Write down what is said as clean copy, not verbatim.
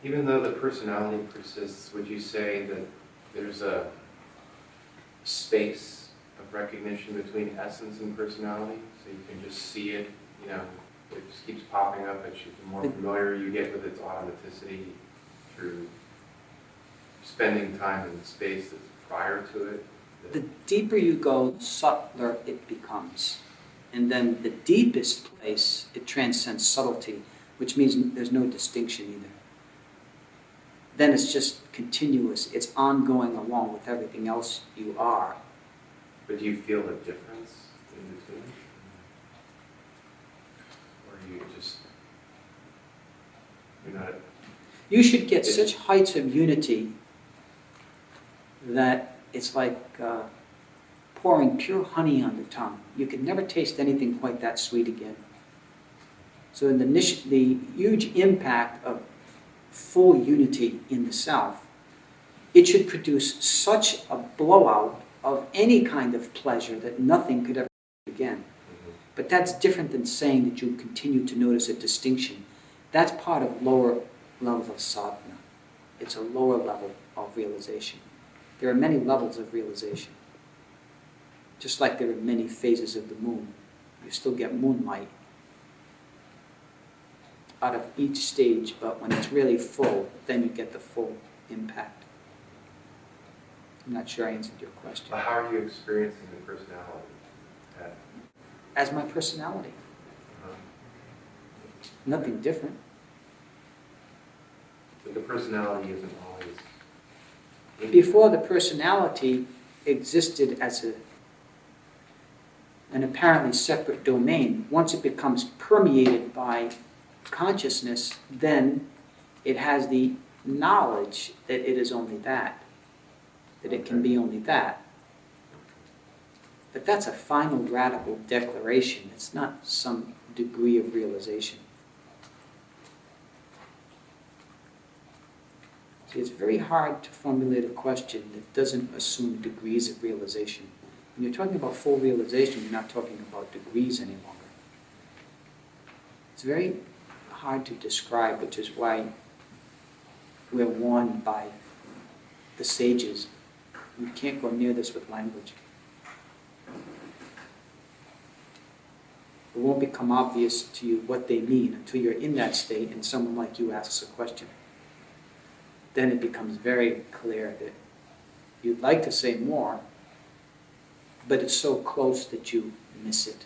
Even though the personality persists, would you say that there's a space of recognition between essence and personality? So you can just see it, you know, it just keeps popping up at you. The more familiar you get with its automaticity through spending time in space that's prior to it. The deeper you go, the subtler it becomes. And then the deepest place, it transcends subtlety, which means there's no distinction either. Then it's just continuous. It's ongoing along with everything else you are. But do you feel a difference in between? Or you just, you're not... You should get such heights of unity that it's like pouring pure honey on the tongue. You can never taste anything quite that sweet again. So in the huge impact of full unity in the self, it should produce such a blowout of any kind of pleasure that nothing could ever again. But that's different than saying that you continue to notice a distinction. That's part of lower level of sadhana. It's a lower level of realization. There are many levels of realization. Just like there are many phases of the moon. You still get moonlight out of each stage, but when it's really full, then you get the full impact. I'm not sure I answered your question. But how are you experiencing the personality? As my personality. Nothing different. But the personality isn't always... Before the personality existed as an apparently separate domain, once it becomes permeated by consciousness, then it has the knowledge that it is only that it can be only that. But that's a final radical declaration. It's not some degree of realization. See, it's very hard to formulate a question that doesn't assume degrees of realization. When you're talking about full realization, you're not talking about degrees any longer. It's very hard to describe, which is why we're warned by the sages. You can't go near this with language. It won't become obvious to you what they mean until you're in that state and someone like you asks a question. Then it becomes very clear that you'd like to say more, but it's so close that you miss it.